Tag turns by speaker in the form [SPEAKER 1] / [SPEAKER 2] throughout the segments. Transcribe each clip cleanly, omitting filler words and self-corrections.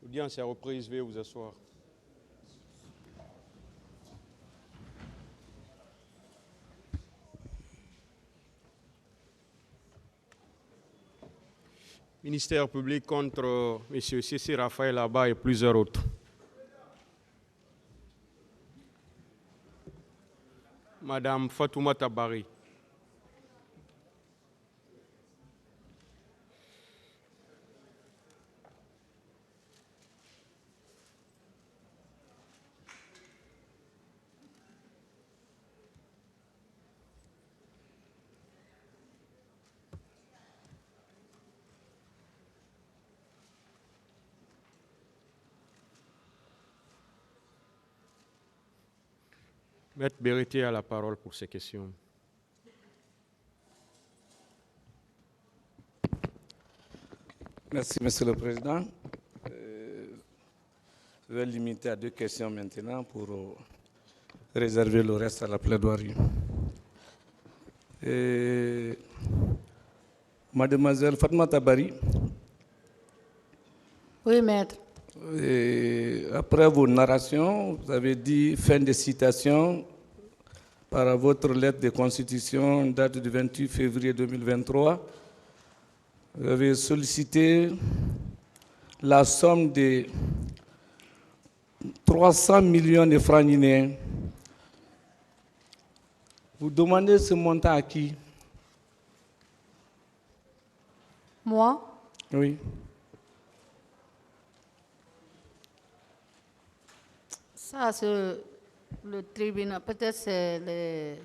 [SPEAKER 1] L'audience est reprise, veuillez vous asseoir. Ministère public contre M. C.C. Raphaël Abba et plusieurs autres. Madame Fatouma Tabari. Maître Beretier a la parole pour ces questions.
[SPEAKER 2] Merci, Monsieur le Président. Je vais limiter à 2 questions maintenant pour réserver le reste à la plaidoirie. Mademoiselle Fatma Tabari.
[SPEAKER 3] Oui, maître.
[SPEAKER 2] Après vos narrations, vous avez dit fin de citation par votre lettre de constitution date du 28 février 2023. Vous avez sollicité la somme de 300 millions de francs guinéens. Vous demandez ce montant à qui?
[SPEAKER 3] Moi?
[SPEAKER 2] Oui.
[SPEAKER 3] Ça, c'est le tribunal. Peut-être c'est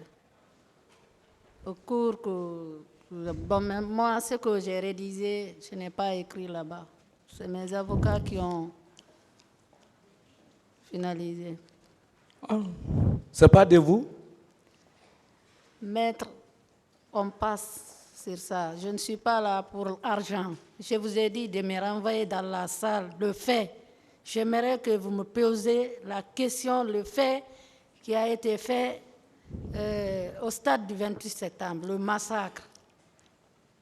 [SPEAKER 3] le cours que... Bon, mais moi, ce que j'ai rédigé, je n'ai pas écrit là-bas. C'est mes avocats qui ont finalisé.
[SPEAKER 2] Ah, c'est pas de vous?
[SPEAKER 3] Maître, on passe sur ça. Je ne suis pas là pour l'argent. Je vous ai dit de me renvoyer dans la salle de fait. J'aimerais que vous me posiez la question, le fait qui a été fait au stade du 28 septembre, le massacre.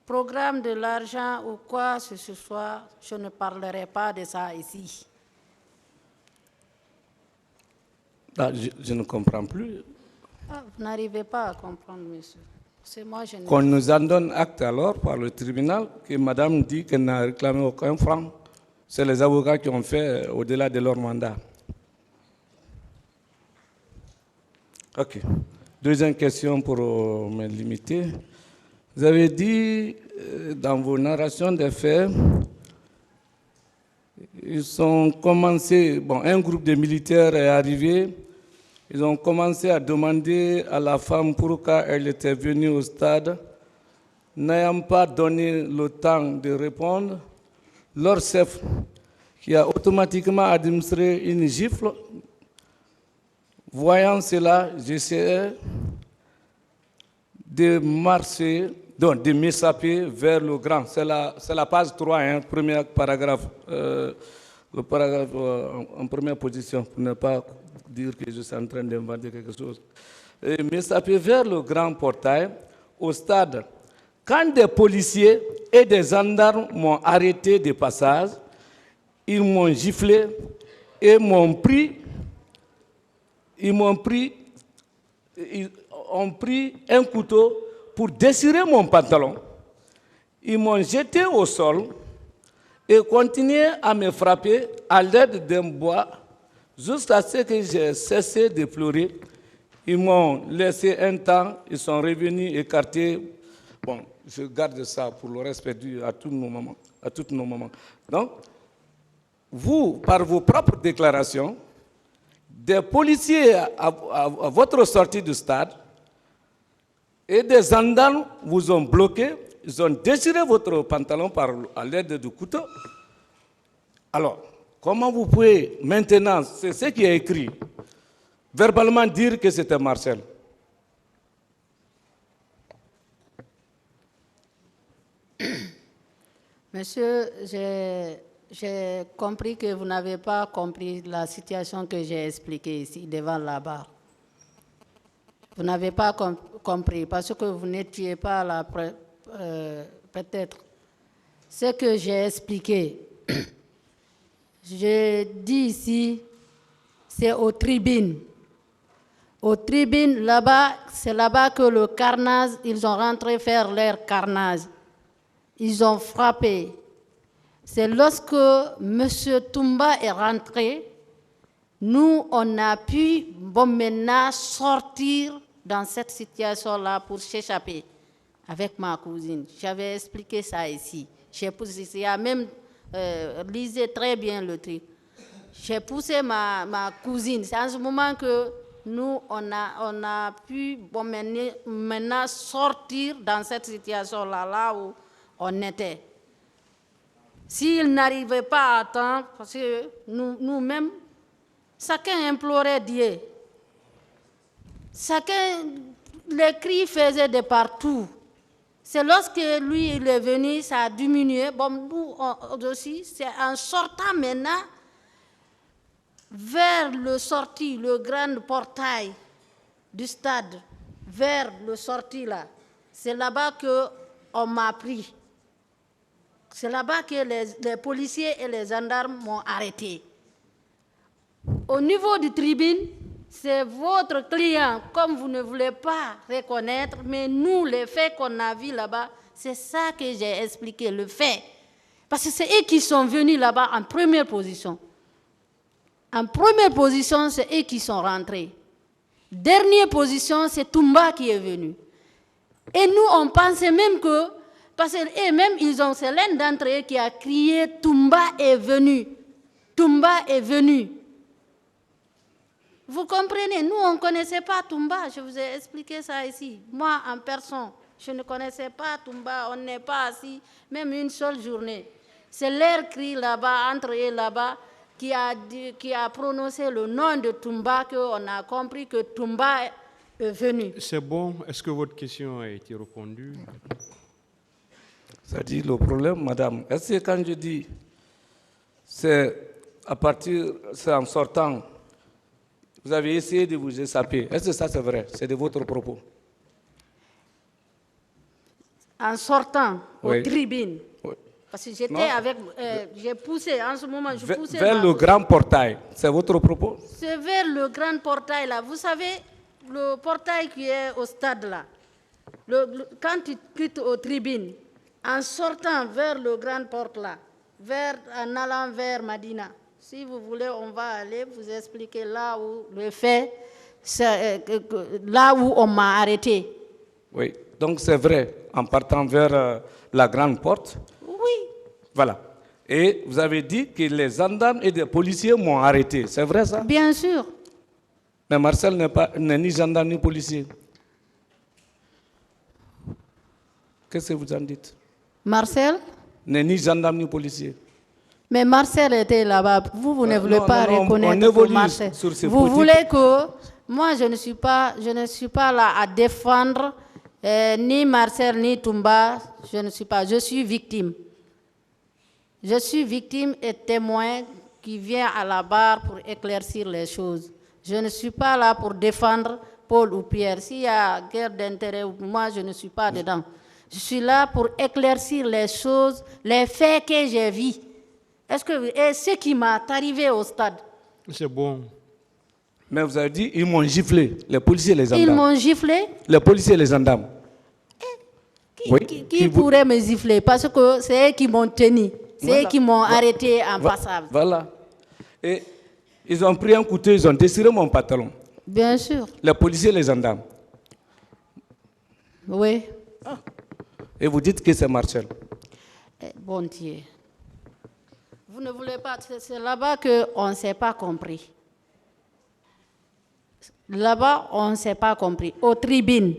[SPEAKER 3] Programme de l'argent ou quoi ce soit, je ne parlerai pas de ça ici.
[SPEAKER 2] Ah, je ne comprends plus.
[SPEAKER 3] Ah, vous n'arrivez pas à comprendre, monsieur. C'est moi, je
[SPEAKER 2] Qu'on nous en donne acte alors par le tribunal que madame dit qu'elle n'a réclamé aucun franc. C'est les avocats qui ont fait au-delà de leur mandat. OK. Deuxième question pour me limiter. Vous avez dit dans vos narrations des faits, ils ont commencé, bon, un groupe de militaires est arrivé, ils ont commencé à demander à la femme pourquoi elle était venue au stade, n'ayant pas donné le temps de répondre. Leur chef, qui a automatiquement administré une gifle, voyant cela, j'essayais de marcher, donc de m'échapper vers le grand. C'est la page 3, hein, premier paragraphe, le paragraphe en première position, pour ne pas dire que je suis en train d'inventer quelque chose. Et m'échapper vers le grand portail, au stade. Quand des policiers et des gendarmes m'ont arrêté de passage, ils m'ont giflé et m'ont pris un couteau pour desserrer mon pantalon. Ils m'ont jeté au sol et continué à me frapper à l'aide d'un bois jusqu'à ce que j'ai cessé de pleurer. Ils m'ont laissé un temps, ils sont revenus écarter. Bon, je garde ça pour le respect dû à tous nos moments. Donc, vous, par vos propres déclarations, des policiers à votre sortie du stade et des gendarmes vous ont bloqué, ils ont déchiré votre pantalon à l'aide du couteau. Alors, comment vous pouvez maintenant, c'est ce qui est écrit, verbalement dire que c'était Marcel?
[SPEAKER 3] Monsieur, j'ai compris que vous n'avez pas compris la situation que j'ai expliquée ici devant la barre. Vous n'avez pas compris parce que vous n'étiez pas là, peut-être. Ce que j'ai expliqué, Je dis ici, c'est aux tribunes. Aux tribunes, là-bas, c'est là-bas que le carnage, ils ont rentré faire leur carnage. Ils ont frappé. C'est lorsque M. Toumba est rentré, nous, on a pu, maintenant, sortir dans cette situation-là pour s'échapper avec ma cousine. J'avais expliqué ça ici. J'ai poussé, il y a même, lisez très bien le truc. J'ai poussé ma cousine. C'est en ce moment que nous, on a pu maintenant sortir dans cette situation-là, là où on était. S'ils n'arrivaient pas à temps, parce que nous-mêmes, chacun implorait Dieu. Chacun, les cris faisaient de partout. C'est lorsque lui il est venu, ça a diminué. Bon, nous aussi, c'est en sortant maintenant vers le grand portail du stade, vers le sorti là. C'est là-bas qu'on m'a pris. C'est là-bas que les policiers et les gendarmes m'ont arrêté. Au niveau du tribune, c'est votre client, comme vous ne voulez pas reconnaître, mais nous, les faits qu'on a vus là-bas, c'est ça que j'ai expliqué, le fait. Parce que c'est eux qui sont venus là-bas en première position. En première position, c'est eux qui sont rentrés. Dernière position, c'est Toumba qui est venu. Et nous, on pensait même que, parce qu'eux-mêmes, c'est l'un d'entre eux qui a crié « Toumba est venu ». Toumba est venu. Vous comprenez, nous, on ne connaissait pas Toumba. Je vous ai expliqué ça ici. Moi, en personne, je ne connaissais pas Toumba. On n'est pas assis, même une seule journée. C'est leur cri là-bas, entre eux là-bas, qui a prononcé le nom de Toumba, qu'on a compris que Toumba est venu.
[SPEAKER 1] C'est bon. Est-ce que votre question a été répondue?
[SPEAKER 2] Ça dit le problème, madame. Est-ce que quand je dis, c'est en sortant, vous avez essayé de vous échapper. Est-ce que ça c'est vrai? C'est de votre propos?
[SPEAKER 3] En sortant
[SPEAKER 2] Oui.
[SPEAKER 3] aux tribunes.
[SPEAKER 2] Oui.
[SPEAKER 3] Parce que j'étais avec, j'ai poussé, en ce moment, je poussais.
[SPEAKER 2] Vers le grand portail, c'est votre propos?
[SPEAKER 3] C'est vers le grand portail là. Vous savez, le portail qui est au stade là, quand tu quittes aux tribunes, en sortant vers le grand porte là, en allant vers Madina, si vous voulez, on va aller vous expliquer là où le fait, là où on m'a arrêté.
[SPEAKER 2] Oui, donc c'est vrai, en partant vers la grande porte.
[SPEAKER 3] Oui.
[SPEAKER 2] Voilà. Et vous avez dit que les gendarmes et les policiers m'ont arrêté. C'est vrai ça?
[SPEAKER 3] Bien sûr.
[SPEAKER 2] Mais Marcel n'est ni gendarme ni policier. Qu'est-ce que vous en dites?
[SPEAKER 3] Marcel?
[SPEAKER 2] N'est ni gendarme ni policier.
[SPEAKER 3] Mais Marcel était là-bas. Vous ne voulez pas reconnaître
[SPEAKER 2] on évolue
[SPEAKER 3] Marcel.
[SPEAKER 2] sur ces
[SPEAKER 3] Vous
[SPEAKER 2] politiques.
[SPEAKER 3] voulez que... Moi, je ne suis pas là à défendre ni Marcel ni Toumba. Je ne suis pas. Je suis victime. Je suis victime et témoin qui vient à la barre pour éclaircir les choses. Je ne suis pas là pour défendre Paul ou Pierre. S'il y a guerre d'intérêt, moi, je ne suis pas dedans. Je suis là pour éclaircir les choses, les faits que j'ai vus. Et ce qui m'est arrivé au stade.
[SPEAKER 1] C'est bon.
[SPEAKER 2] Mais vous avez dit, ils m'ont giflé, les policiers et les gendarmes.
[SPEAKER 3] Ils m'ont giflé.
[SPEAKER 2] Les policiers et les gendarmes.
[SPEAKER 3] Qui pourrait me gifler? Parce que c'est eux qui m'ont tenu. C'est eux qui m'ont arrêté en passage.
[SPEAKER 2] Voilà. Et ils ont pris un couteau, ils ont déchiré mon pantalon.
[SPEAKER 3] Bien sûr.
[SPEAKER 2] Les policiers et les gendarmes.
[SPEAKER 3] Oui.
[SPEAKER 2] Et vous dites que c'est Marcel.
[SPEAKER 3] Bon Dieu. Vous ne voulez pas... C'est là-bas qu'on ne s'est pas compris. Là-bas, on ne s'est pas compris. Aux tribunes.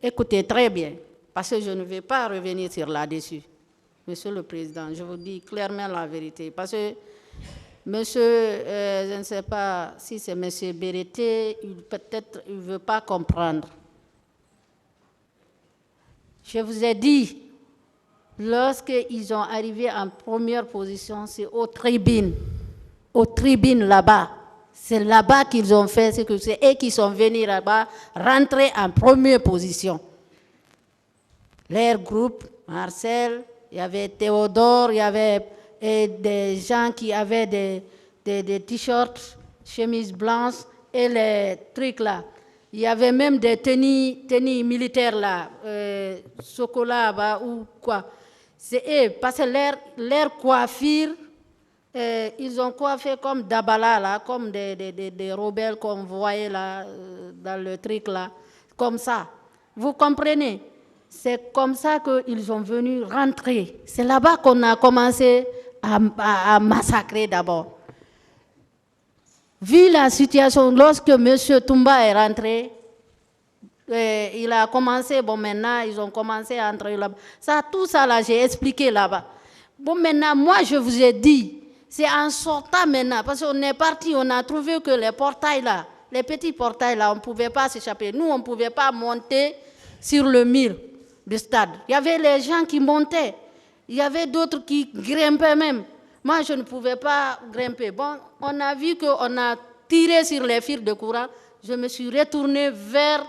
[SPEAKER 3] Écoutez très bien, parce que je ne vais pas revenir sur là-dessus. Monsieur le Président, je vous dis clairement la vérité. Parce que monsieur, je ne sais pas si c'est monsieur Béreté, peut-être il ne veut pas comprendre. Je vous ai dit, lorsqu'ils sont arrivés en première position, c'est aux tribunes là-bas. C'est là-bas qu'ils ont fait, c'est eux qui sont venus là-bas, rentrer en première position. Leur groupe, Marcel, il y avait Théodore, il y avait et des gens qui avaient des t-shirts, chemises blanches et les trucs là. Il y avait même des tenues militaires là, chocolat bah, ou quoi. C'est eux, parce que leur coiffure, ils ont coiffé comme Dabala, là, comme des rebelles qu'on voyait là, dans le truc là, comme ça. Vous comprenez? C'est comme ça qu'ils sont venus rentrer. C'est là-bas qu'on a commencé à massacrer d'abord. Vu la situation, lorsque M. Toumba est rentré, il a commencé, bon maintenant, ils ont commencé à entrer là-bas. Ça, tout ça là, j'ai expliqué là-bas. Bon maintenant, moi je vous ai dit, c'est en sortant maintenant, parce qu'on est parti, on a trouvé que les portails là, les petits portails là, on ne pouvait pas s'échapper. Nous, on ne pouvait pas monter sur le mur du stade. Il y avait les gens qui montaient, il y avait d'autres qui grimpaient même. Moi, je ne pouvais pas grimper. Bon, on a vu qu'on a tiré sur les fils de courant. Je me suis retournée vers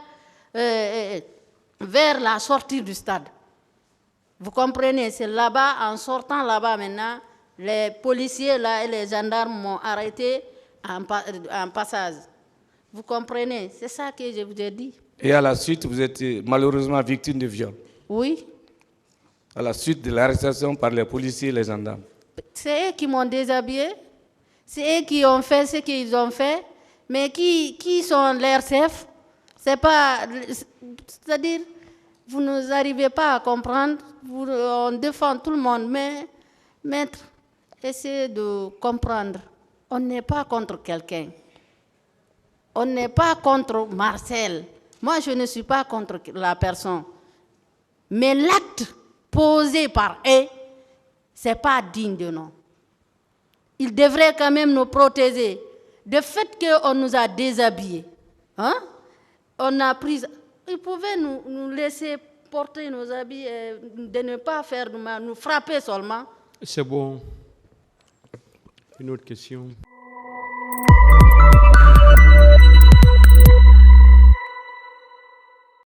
[SPEAKER 3] la sortie du stade. Vous comprenez? C'est là-bas, en sortant là-bas maintenant, les policiers là et les gendarmes m'ont arrêté en passage. Vous comprenez? C'est ça que je vous ai dit.
[SPEAKER 2] Et à la suite, vous êtes malheureusement victime de viol.
[SPEAKER 3] Oui.
[SPEAKER 2] À la suite de l'arrestation par les policiers et les gendarmes.
[SPEAKER 3] C'est eux qui m'ont déshabillé. C'est eux qui ont fait ce qu'ils ont fait. Mais qui sont leurs chefs? C'est pas... C'est-à-dire, vous n'arrivez pas à comprendre. On défend tout le monde. Mais, maître, essayez de comprendre. On n'est pas contre quelqu'un. On n'est pas contre Marcel. Moi, je ne suis pas contre la personne. Mais l'acte posé par eux, ce n'est pas digne de nous. Ils devraient quand même nous protéger. Le fait qu'on nous a déshabillés, hein? On a pris... Ils pouvaient nous laisser porter nos habits et de ne pas faire de mal, nous frapper seulement.
[SPEAKER 1] C'est bon. Une autre question.